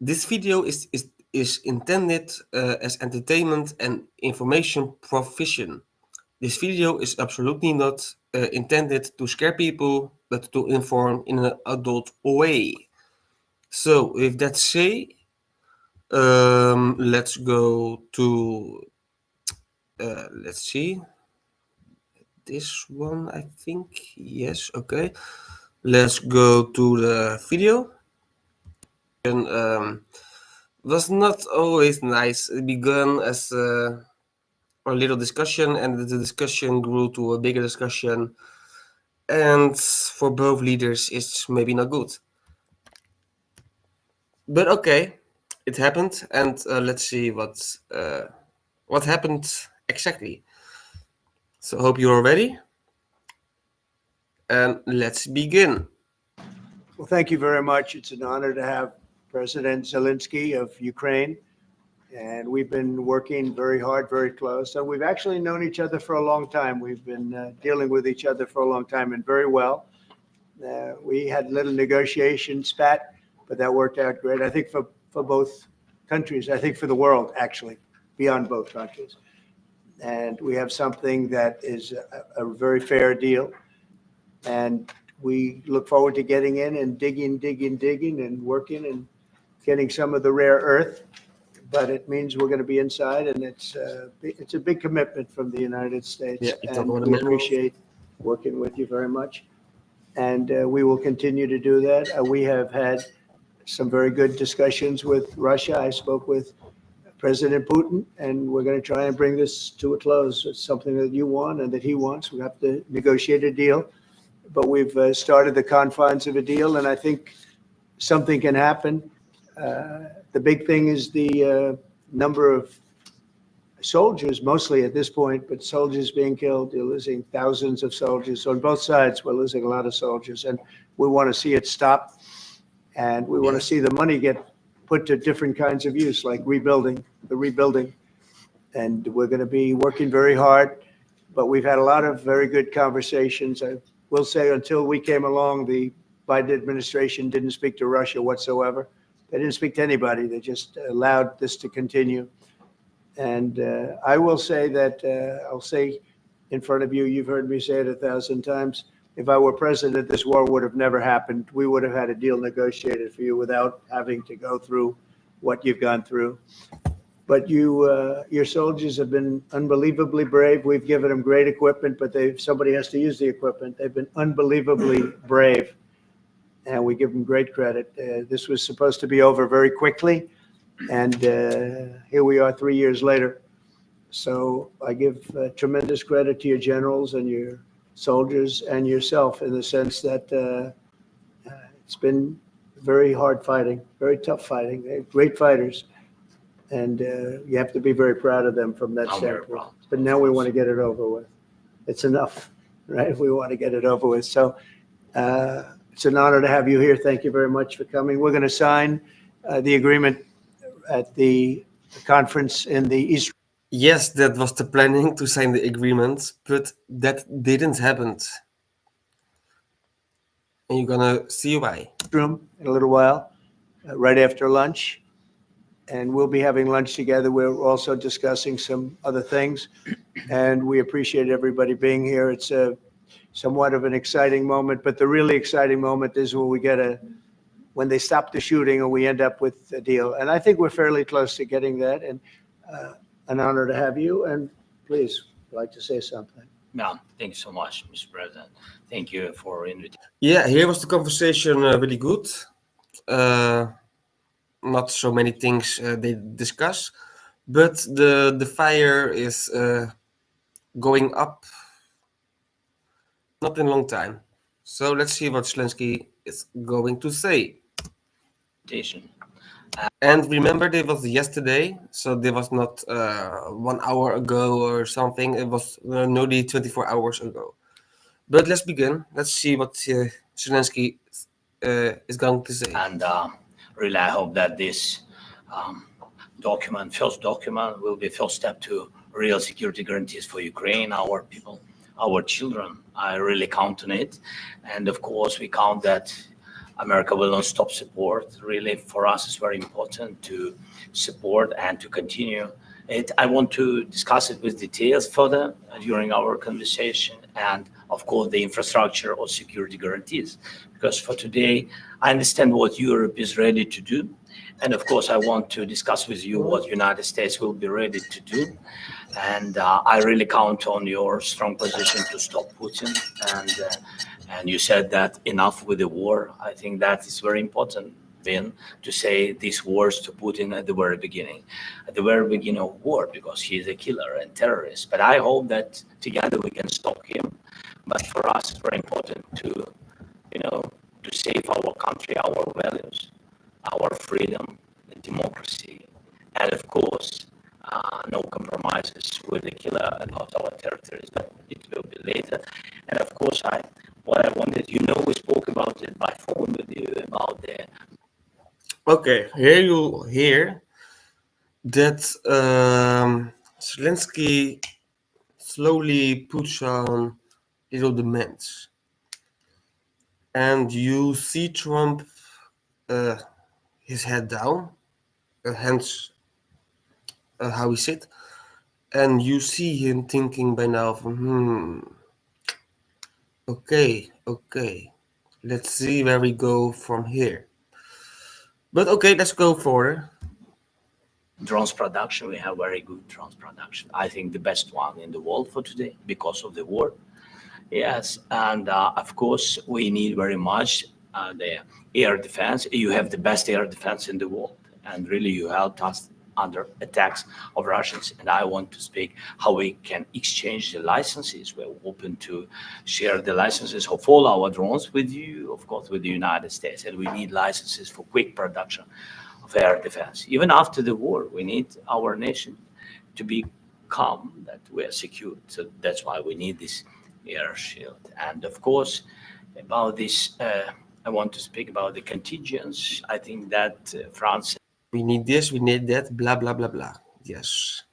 This video is intended as entertainment and information provision. This video is absolutely not intended to scare people, but to inform in an adult way. So, with that say, let's go to let's see this one. I think yes. Okay, let's go to the video. And was not always nice. It began as a little discussion, and the discussion grew to a bigger discussion. And for both leaders, it's maybe not good. But okay, it happened, and let's see what happened exactly. So hope you're ready, and let's begin. Well, thank you very much. It's an honor to have President Zelensky of Ukraine. And we've been working very hard, very close. So we've actually known each other for a long time. We've been dealing with each other for a long time and very well. We had a little negotiation spat, but that worked out great. I think for both countries, I think for the world, actually, beyond both countries. And we have something that is a very fair deal. And we look forward to getting in and digging and working and getting some of the rare earth. But it means we're going to be inside, and it's a big commitment from the United States. Yeah, and we appreciate working with you very much. And we will continue to do that. We have had some very good discussions with Russia. I spoke with President Putin, and we're going to try and bring this to a close. It's something that you want and that he wants. We have to negotiate a deal. But we've started the confines of a deal, and I think something can happen. The big thing is the number of soldiers, mostly at this point, but soldiers being killed. You're losing thousands of soldiers. So on both sides, we're losing a lot of soldiers, and we want to see it stop. And we want to see the money get put to different kinds of use, like rebuilding. And we're going to be working very hard. But we've had a lot of very good conversations. I will say until we came along, the Biden administration didn't speak to Russia whatsoever. They didn't speak to anybody. They just allowed this to continue. And I will say that, I'll say in front of you, you've heard me say it 1,000 times, if I were president, this war would have never happened. We would have had a deal negotiated for you without having to go through what you've gone through. But your soldiers have been unbelievably brave. We've given them great equipment, but somebody has to use the equipment. They've been unbelievably brave. And we give them great credit. This was supposed to be over very quickly, and here we are 3 years later. So I give tremendous credit to your generals and your soldiers and yourself in the sense that it's been very hard fighting, very tough fighting. They're great fighters, and you have to be very proud of them from that standpoint. But now we want to get it over with. It's enough, right? We want to get it over with. So it's an honor to have you here. Thank you very much for coming. We're going to sign the agreement at the conference in the East. Yes, that was the planning to sign the agreement, but that didn't happen. And you're going to see why. Room in a little while, right after lunch. And we'll be having lunch together. We're also discussing some other things. And we appreciate everybody being here. It's somewhat of an exciting moment, but the really exciting moment is when they stop the shooting or we end up with a deal. And I think we're fairly close to getting that, and an honor to have you. And please, I'd like to say something. No, thank you so much, Mr. President. Thank you for inviting. Yeah, here was the conversation really good. Not so many things they discuss, but the fire is going up. Not in a long time. So let's see what Zelensky is going to say. And remember, it was yesterday, so there was not 1 hour ago or something. It was nearly 24 hours ago. But let's begin. Let's see what Zelensky is going to say. And really, I hope that this first document, will be first step to real security guarantees for Ukraine, our people, our children. I really count on it. And of course, we count that America will not stop support. Really, for us, it's very important to support and to continue it. I want to discuss it with details further during our conversation, and of course, the infrastructure or security guarantees. Because for today, I understand what Europe is ready to do, and of course, I want to discuss with you what United States will be ready to do. And I really count on your strong position to stop Putin. And you said that enough with the war. I think that is very important, Ben, to say these words to Putin at the very beginning of war, because he is a killer and terrorist. But I hope that together we can stop him. But for us, it's very important you know, to save our country, our values, our freedom, democracy, and of course, no compromises with the killer about our territories, but it will be later. And of course, what I wanted, we spoke about it by phone with you about the Okay, here you hear that Zelensky slowly puts on little demands, and you see Trump, uh, his head down, hands how he sit, and you see him thinking by now, okay, let's see where we go from here. But okay, let's go further. drones production. We have very good drones production. I think the best one in the world for today because of the war. Yes, and of course, we need very much the air defense. You have the best air defense in the world, and really, you helped us under attacks of Russians. And I want to speak how we can exchange the licenses. We're open to share the licenses of all our drones with you, of course, with the United States. And we need licenses for quick production of air defense. Even after the war, we need our nation to be calm, that we are secure. So that's why we need this air shield. And of course, about this, I want to speak about the contingents. I think that France We need this, we need that, blah blah blah blah. Yes.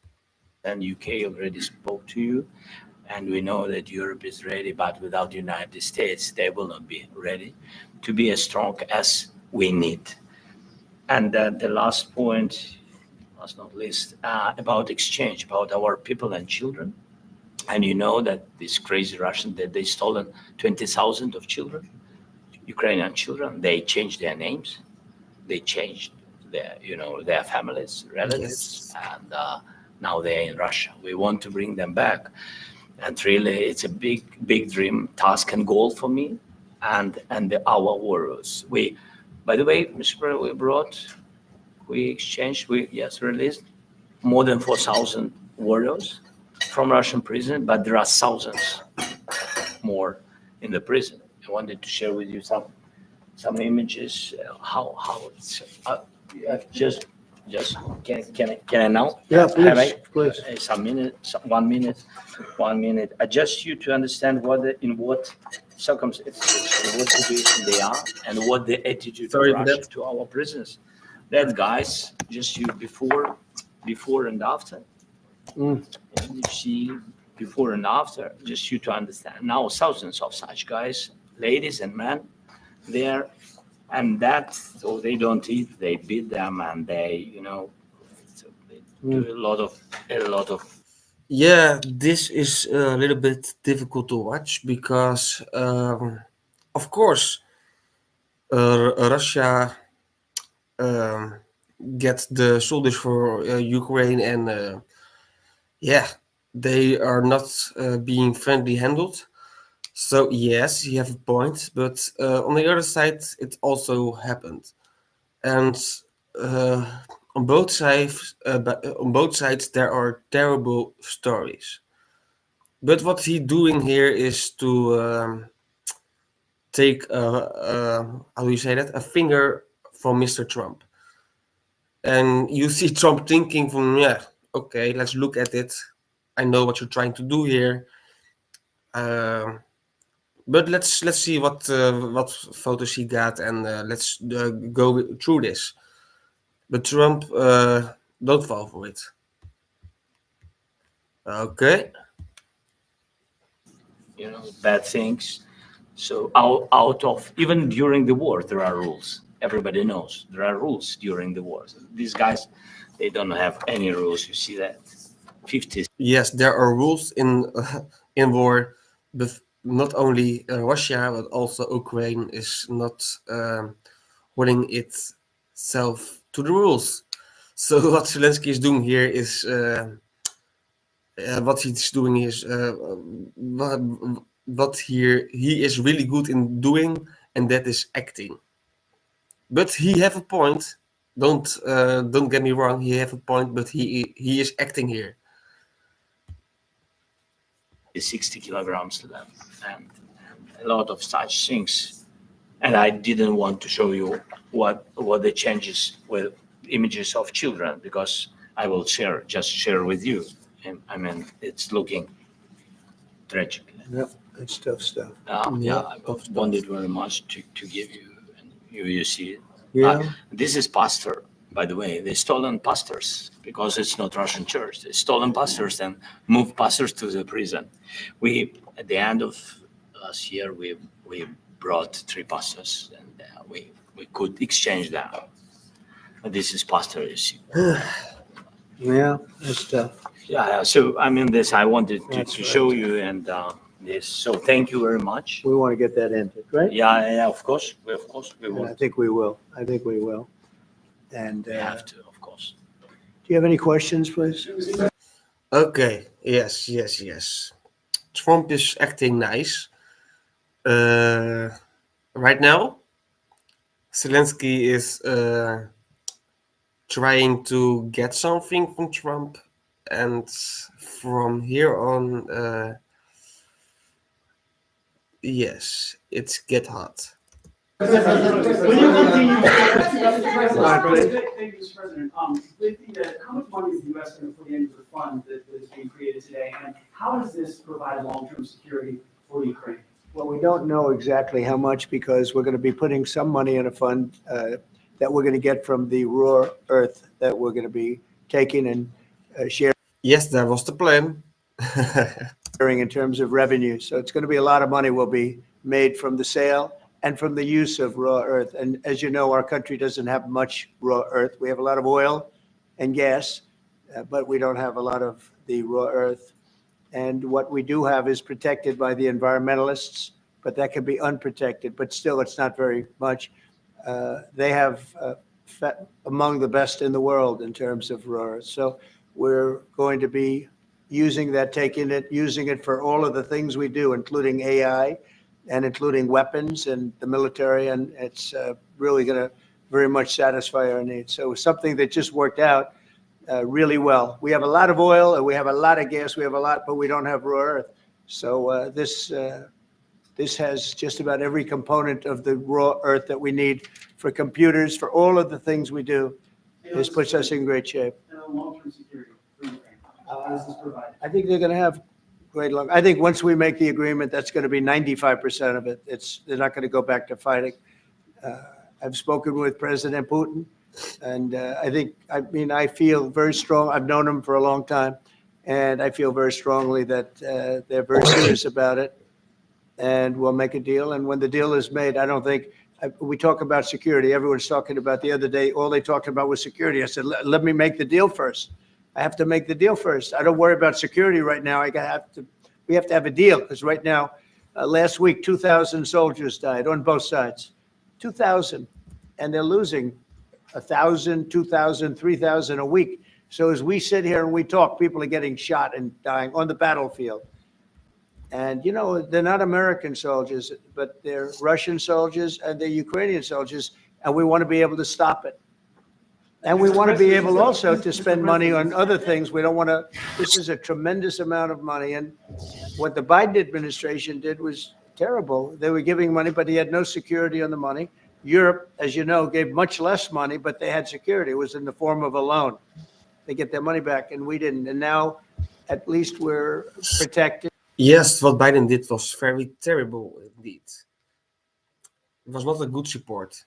and UK already spoke to you, and we know that Europe is ready, but without the United States, they will not be ready to be as strong as we need. And the last point, last not least, about exchange, about our people and children. And you know that these crazy Russians, that they stolen 20,000 of children, Ukrainian children. They changed their names, they changed their families, relatives, Yes. and now they're in Russia. We want to bring them back, and really, it's a big dream, task, and goal for me, and our warriors. By the way, Mr. President, we exchanged, released more than 4,000 warriors from Russian prison, but there are thousands more in the prison. I wanted to share with you some images. How it's just can I now? Yeah, Have please, please. some minute, 1 minute, 1 minute. I just you to understand in what circumstances, in what situation they are, and what the attitude of Sorry for Russia that. to our prisoners. That guys, just you before and after. Mm. And you see before and after, just you to understand. Now thousands of such guys, ladies and men, there, and that so they don't eat, they beat them, and so they do a lot of. Yeah, this is a little bit difficult to watch because, of course, Russia um, gets the soldiers for Ukraine, and yeah, they are not being friendly handled. So yes, you have a point, but on the other side, it also happened, and uh, on both sides there are terrible stories. But what he doing here is to take how do you say that, a finger from Mr. Trump, and you see Trump thinking from, yeah, okay, let's look at it. I know what you're trying to do here. Um but let's see what photos he got, and let's go through this. But Trump, don't fall for it. Okay. Bad things. So out of, even during the war, there are rules. Everybody knows there are rules during the war. So these guys, they don't have any rules. You see that? 50. Yes, there are rules in in war, but not only Russia but also Ukraine is not holding itself to the rules. So what Zelensky is doing here is what he's doing is what, what here he is really good in doing, and that is acting. But he have a point. Don't get me wrong. He have a point, but he is acting here. 60 kilograms to them, and a lot of such things. And I didn't want to show you what the changes with images of children, because I will share with you. And I mean, it's looking tragic. Yep, it's tough stuff. Yeah, I tough stuff. wanted very much to give you, and you see it. Yeah, This is pastor, by the way. They stolen pastors because it's not Russian church. They stolen pastors and moved pastors to the prison. We, at the end of last year, we brought 3 pastors, and we could exchange them. And this is pastor, you see. yeah, it's tough. Yeah. So I mean, this I wanted That's to right. show you, and this. So thank you very much. We want to get that ended, right? Yeah, of course, we And will. I think we will. I think we will. And We do have to, of course. you have any questions, please? Okay. Yes. Trump is acting nice. Right now, Zelensky is trying to get something from Trump, and from here on, yes, it's get hot. When you continue, thank you, Mr. President. How much money is the U.S. going to put into the fund that is being created today, and how does this provide long-term security for Ukraine? Well, we don't know exactly how much because we're going to be putting some money in a fund that we're going to get from the raw earth that we're going to be taking and sharing Yes, that was the plan. in terms of revenue. So it's going to be a lot of money will be made from the sale and from the use of raw earth. And as you know, our country doesn't have much raw earth. We have a lot of oil and gas, but we don't have a lot of the raw earth. And what we do have is protected by the environmentalists, but that can be unprotected. But still, it's not very much. They have among the best in the world in terms of raw earth. So we're going to be using that, using it for all of the things we do, including AI and including weapons and the military. And it's really going to very much satisfy our needs. So it's something that just worked out really well. We have a lot of oil and we have a lot of gas. We have a lot, but we don't have raw earth. So this has just about every component of the raw earth that we need for computers, for all of the things we do. This puts us in great shape. And long-term security for Ukraine. How does this provide? I think they're going to have great luck. I think once we make the agreement, that's going to be 95% of it. They're not going to go back to fighting. I've spoken with President Putin, and I feel very strong. I've known him for a long time, and I feel very strongly that they're very serious about it, and we'll make a deal. And when the deal is made, I don't think we talk about security. Everyone's talking about the other day. All they talked about was security. I said, let me make the deal first. I have to make the deal first. I don't worry about security right now. We have to have a deal because right now, last week, 2,000 soldiers died on both sides. 2,000, and they're losing 1,000, 2,000, 3,000 a week. So as we sit here and we talk, people are getting shot and dying on the battlefield. And, you know, they're not American soldiers, but they're Russian soldiers and they're Ukrainian soldiers, and we want to be able to stop it. And we want to be able also to spend money on other things. We don't want to, this is a tremendous amount of money. And what the Biden administration did was terrible. They were giving money, but he had no security on the money. Europe, as you know, gave much less money, but they had security. It was in the form of a loan. They get their money back, and we didn't. And now, at least we're protected. Yes, what Biden did was very terrible indeed. It was not a good support.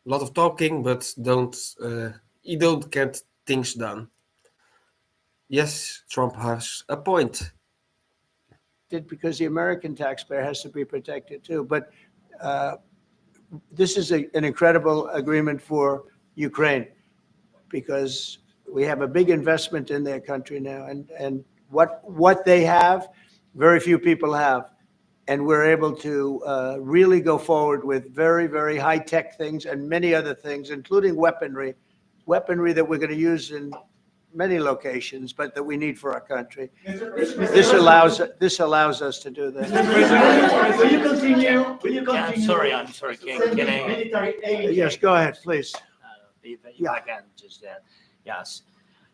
A lot of talking, but you don't get things done. Yes, Trump has a point. protected because the American taxpayer has to be protected too. But this is an incredible agreement for Ukraine because we have a big investment in their country now, and what they have, very few people have. And we're able to really go forward with very, very high-tech things and many other things, including weaponry that we're going to use in many locations, but that we need for our country. This allows us to do that. Will you continue? Will you Yeah, continue? I'm sorry. Can Sending I? military aid? Yes, go ahead, please. If Yeah. I can just add, yes.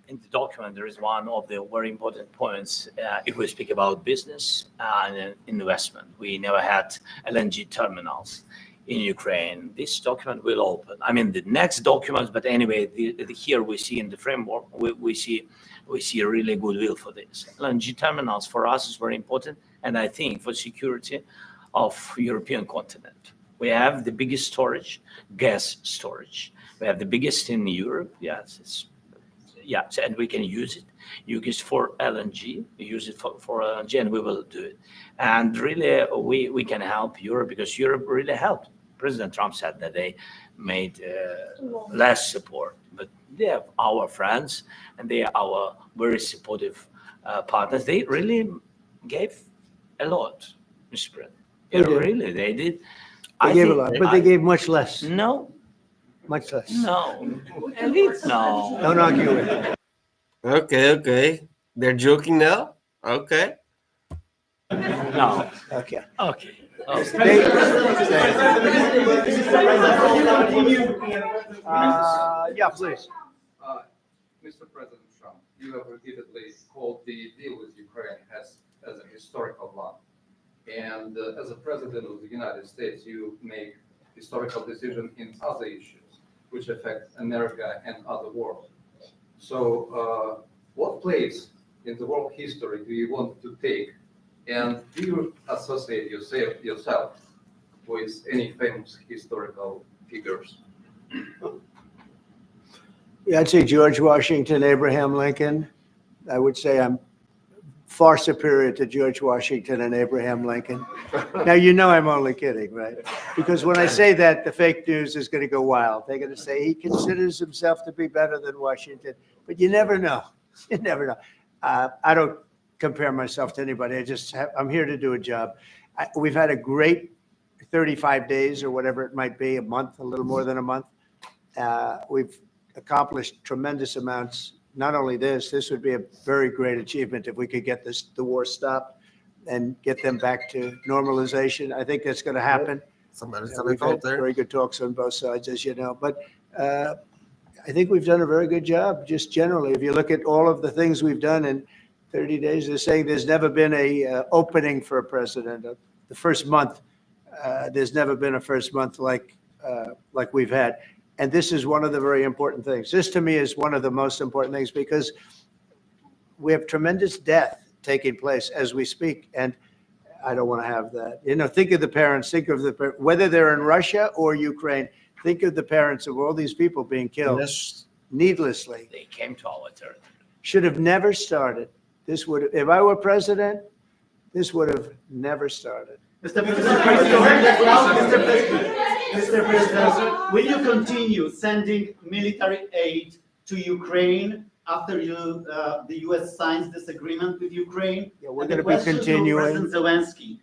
In the document, there is one of the very important points. If we speak about business and investment, we never had LNG terminals in Ukraine. This document will open. I mean, the next documents, but anyway, here we see in the framework, we see a really goodwill for this. LNG terminals for us is very important, and I think for security of European continent. We have the biggest storage, gas storage. We have the biggest in Europe. Yes, and we can use it for LNG, use it for LNG, and we will do it. And really, we can help Europe because Europe really helped. President Trump said that they made less support, but they are our friends and they are our very supportive partners. They really gave a lot, Mr. President. They did. Really, they did. They gave a lot, but they gave much less, No, much less. no, elite, no. Don't argue with it. Okay. They're joking now? Okay. No. Okay. Okay. Yeah, please. Mr. President Trump, you have repeatedly called the deal with Ukraine as a historical one. And as a president of the United States, you make historical decisions in other issues which affect America and other world. So what place in the world history do you want to take? And do you associate yourself with any famous historical figures? Yeah, I'd say George Washington, Abraham Lincoln. I would say I'm far superior to George Washington and Abraham Lincoln. Now, you know I'm only kidding, right? Because when I say that, the fake news is going to go wild. They're going to say he considers himself to be better than Washington. But you never know. You never know. I don't compare myself to anybody. I'm here to do a job. We've had a great 35 days or whatever it might be, a month, a little more than a month. We've accomplished tremendous amounts. Not only this would be a very great achievement if we could get the war stopped and get them back to normalization. I think that's going to happen. We've had very good talks on both sides, as you know. But I think we've done a very good job, just generally. If you look at all of the things we've done in 30 days, they're saying there's never been a opening for a president. The first month, there's never been a first month like we've had. And this is one of the very important things. This, to me, is one of the most important things because we have tremendous death taking place as we speak. And I don't want to have that. Think of the parents, whether they're in Russia or Ukraine, think of the parents of all these people being killed needlessly. They came to our territory. Should have never started. If I were president, this would have never started. Mr. President, will you continue sending military aid to Ukraine after the U.S. signs this agreement with Ukraine? Yeah, we're going to be continuing. President Zelensky,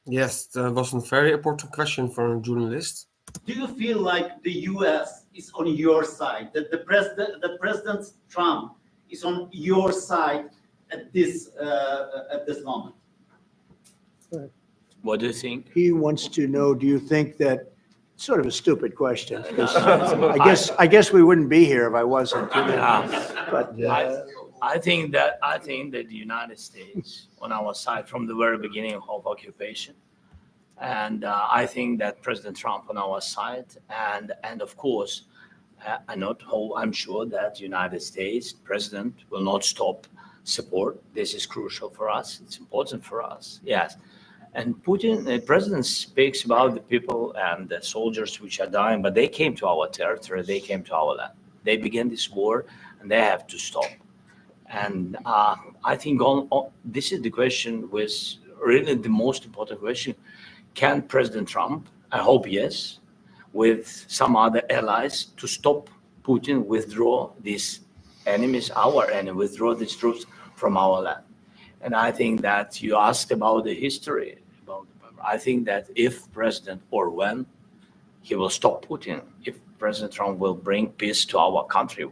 Yes, that was a very important question for a journalist. do you feel like the U.S. is on your side, that President Trump is on your side at this moment? What do you think? He wants to know, do you think that, sort of a stupid question. I guess we wouldn't be here if I wasn't. But I think that the United States on our side from the very beginning of occupation, and I think that President Trump on our side, and of course, I'm sure that United States President will not stop support. This is crucial for us. It's important for us. Yes. And the president speaks about the people and the soldiers which are dying, but they came to our territory, they came to our land. They began this war, and they have to stop. And I think this is the question with really the most important question. Can President Trump, I hope yes, with some other allies to stop Putin, withdraw these enemies, our enemy, withdraw these troops from our land? And I think that you asked about the history. I think that if President or when he will stop Putin, if President Trump will bring peace to our country,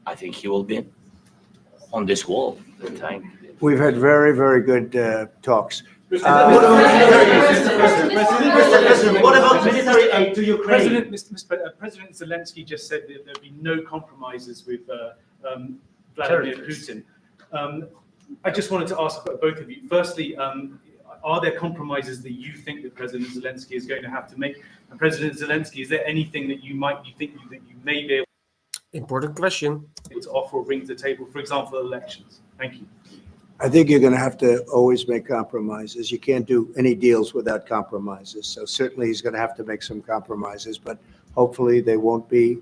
I think he will be on this wall. We've had very, very good talks. Mr. President, what about military aid to Ukraine? President Zelensky just said that there'd be no compromises with Vladimir Putin. I just wanted to ask both of you. Firstly, are there compromises that you think that President Zelensky is going to have to make? And President Zelensky, is there anything that you think that you may be able Important question. to offer or bring to the table, for example, elections? Thank you. I think you're going to have to always make compromises. You can't do any deals without compromises. So certainly he's going to have to make some compromises, but hopefully they won't be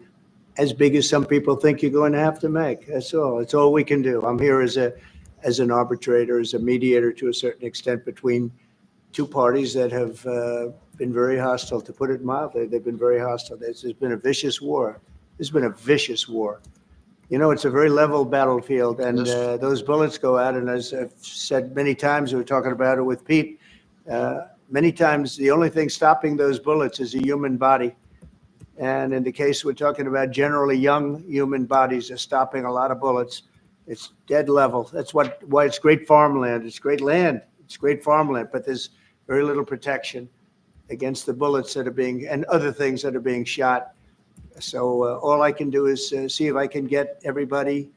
as big as some people think you're going to have to make. That's all. It's all we can do. I'm here as an arbitrator, as a mediator to a certain extent between two parties that have been very hostile, to put it mildly. They've been very hostile. There's been a vicious war. There's been a vicious war. You know, it's a very level battlefield, and those bullets go out. And as I've said many times, we were talking about it with Pete, many times the only thing stopping those bullets is a human body. And in the case we're talking about, generally young human bodies are stopping a lot of bullets. It's dead level. That's why it's great farmland. It's great land. It's great farmland, but there's very little protection against the bullets that are being, and other things that are being shot. So all I can do is see if I can get everybody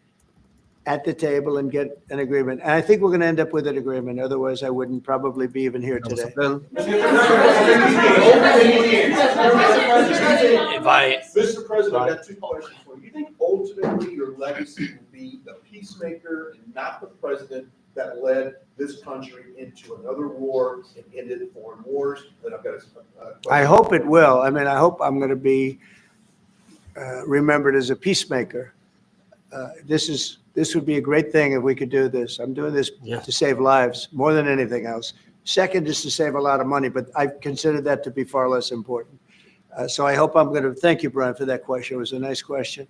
at the table and get an agreement. And I think we're going to end up with an agreement. Otherwise, I wouldn't probably be even here today. Mr. President, I got two questions for you. You think ultimately your legacy will be the peacemaker and not the president that led this country into another war and ended foreign wars? Then I've got a I hope it will. I mean, I hope I'm going to be remembered as a peacemaker. This would be a great thing if we could do this. I'm doing this to save lives more than anything else. Second is to save a lot of money, but I consider that to be far less important. So I hope I'm going to, thank you, Brian, for that question. It was a nice question.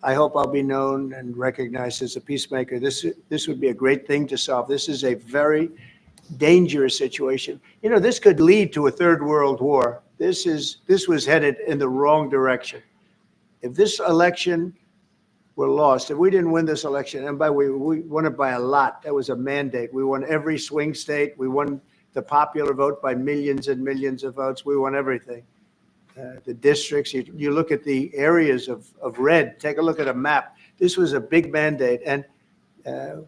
I hope I'll be known and recognized as a peacemaker. This would be a great thing to solve. This is a very dangerous situation. You know, this could lead to a third world war. This was headed in the wrong direction. If this election were lost, if we didn't win this election, and by the way, we won it by a lot. That was a mandate. We won every swing state. We won the popular vote by millions and millions of votes. We won everything. The districts, you look at the areas of red, take a look at a map. This was a big mandate. And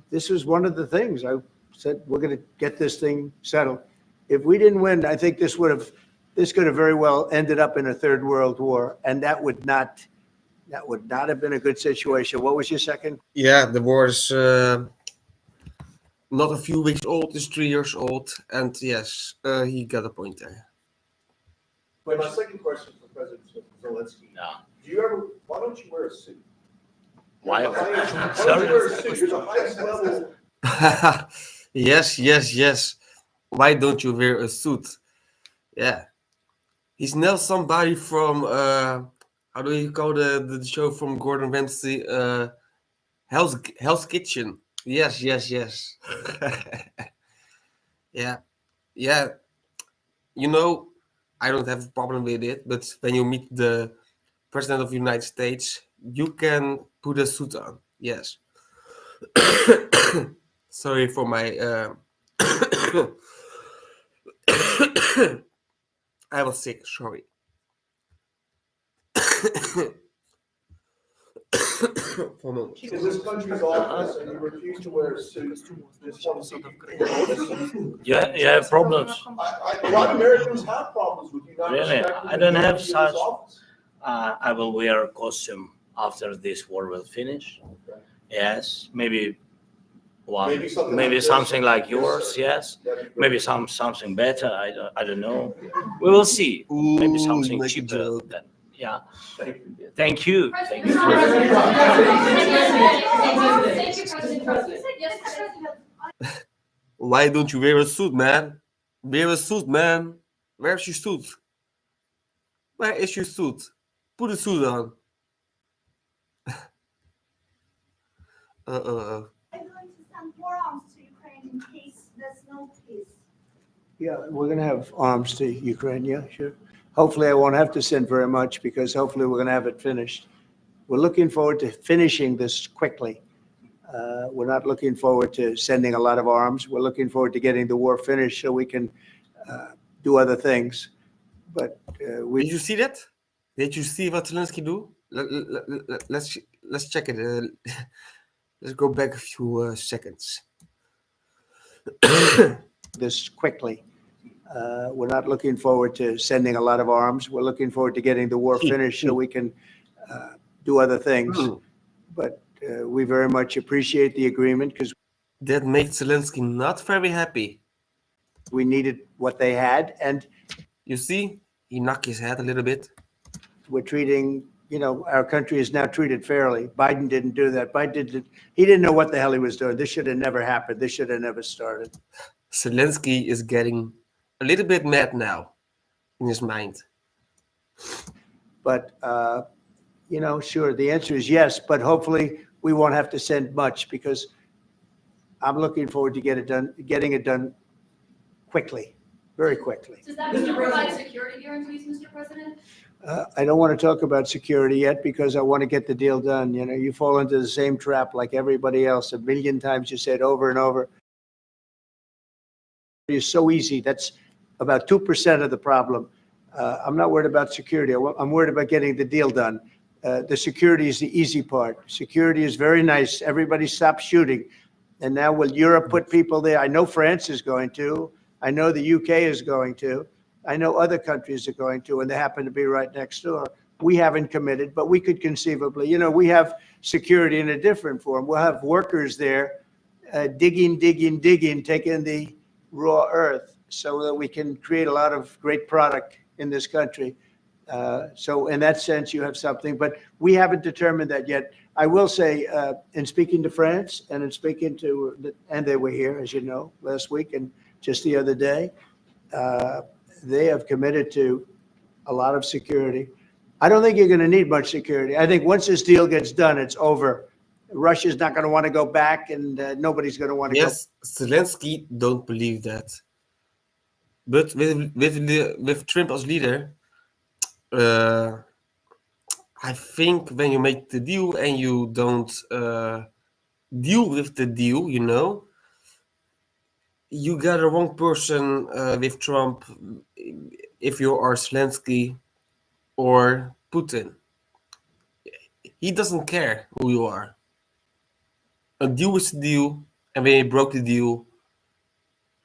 this was one of the things I said, we're going to get this thing settled. If we didn't win, I think this could have very well ended up in a third world war. And that would not have been a good situation. What was your second? Yeah, the war is not a few weeks old, it's 3 years old. And yes, he got a point there. But my second question for President Zelensky. Why don't you wear a suit? Why? Why don't you wear a suit? You're the highest level. Yes. Why don't you wear a suit? Yeah. He's not somebody from, how do you call the show from Gordon Ramsay? Hell's Kitchen. Yes. Yeah. You know, I don't have a problem with it, but when you meet the President of the United States, you can put a suit on. Yes. Sorry for my... I was sick, sorry. For a moment. In this country's office, and you refuse to wear a suit. Just want to see if you You have problems. A lot of Americans have problems with you not Really? respecting I don't the have authority of this such- office. I will wear a costume after this war will finish. Okay. Yes, maybe one, Maybe something maybe like this. something like Yes, yours. sir. Yes, That'd be great. maybe something better. I don't know. We will see. Maybe Ooh, something make a cheaper. joke. Than, yeah. Thank you. Thank you. Thank you. Why don't you wear a suit, man? Wear a suit, man. Where's your suit? Where is your suit? Put a suit on. Are you going to send more arms to Ukraine in case there's no peace? Yeah, we're going to have arms to Ukraine, yeah, sure. Hopefully I won't have to send very much because hopefully we're going to have it finished. We're looking forward to finishing this quickly. We're not looking forward to sending a lot of arms. We're looking forward to getting the war finished so we can do other things. But Did you see that? Did you see what Zelensky do? Let's check it. Let's go back a few seconds. this quickly. We're not looking forward to sending a lot of arms. We're looking forward to getting the war finished so we can do other things. But we very much appreciate the agreement because That made Zelensky not very happy. we needed what they had, and You see, he knocked his head a little bit. we're treating, our country is now treated fairly. Biden didn't do that. He didn't know what the hell he was doing. This should have never happened. This should have never started. Zelensky is getting a little bit mad now in his mind. But, sure, the answer is yes, but hopefully we won't have to send much because I'm looking forward to getting it done quickly, very quickly. Does that mean you provide security guarantees, Mr. President? I don't want to talk about security yet because I want to get the deal done. You fall into the same trap like everybody else. A million times you said over and over. It's so easy. That's about 2% of the problem. I'm not worried about security. I'm worried about getting the deal done. The security is the easy part. Security is very nice. Everybody stopped shooting. And now will Europe put people there? I know France is going to. I know the UK is going to. I know other countries are going to, and they happen to be right next door. We haven't committed, but we could conceivably. We have security in a different form. We'll have workers there digging, taking the raw earth so that we can create a lot of great product in this country. So in that sense, you have something, but we haven't determined that yet. I will say, in speaking to France and in speaking to, and they were here, as you know, last week and just the other day, they have committed to a lot of security. I don't think you're going to need much security. I think once this deal gets done, it's over. Russia's not going to want to go back, and nobody's going to want to go. Yes, Zelensky don't believe that. But with Trump as leader, I think when you make the deal and you don't deal with the deal, you got a wrong person with Trump if you are Zelensky or Putin. He doesn't care who you are. A deal is a deal, and when he broke the deal,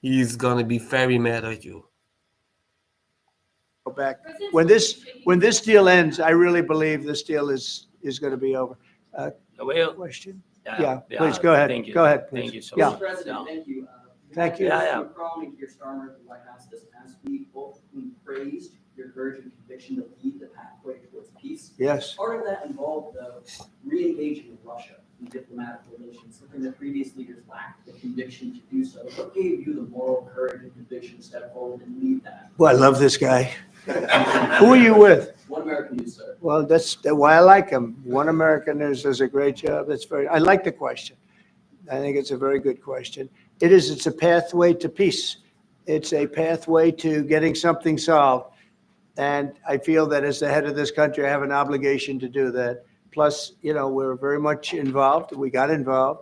he's gonna be very mad at you. Go back. When this deal ends, I really believe this deal is going to be over. Well, Question? Yeah, please, go ahead. Thank you. Go ahead, Thank please. you so Yeah. much. Mr. President, thank you. Thank you. Yeah, yeah. Macron and Keir Starmer at the White House this past week, both of whom praised your courage and conviction to lead the pathway towards peace. Yes. Part of that involved, though, re-engaging with Russia in diplomatic relations, something that previous leaders lacked the conviction to do so. What gave you the moral courage and conviction to step forward and lead that? Well, I love this guy. Who are you with? One American News, sir. Well, that's why I like him. One American News does a great job. I like the question. I think it's a very good question. It's a pathway to peace. It's a pathway to getting something solved. And I feel that as the head of this country, I have an obligation to do that. Plus, we're very much involved. We got involved.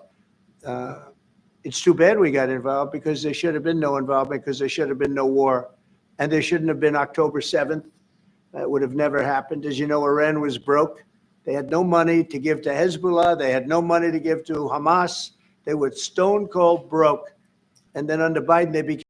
It's too bad we got involved because there should have been no involvement because there should have been no war. And there shouldn't have been October 7th. That would have never happened. As you know, Iran was broke. They had no money to give to Hezbollah. They had no money to give to Hamas. They were stone cold broke. And then under Biden, they became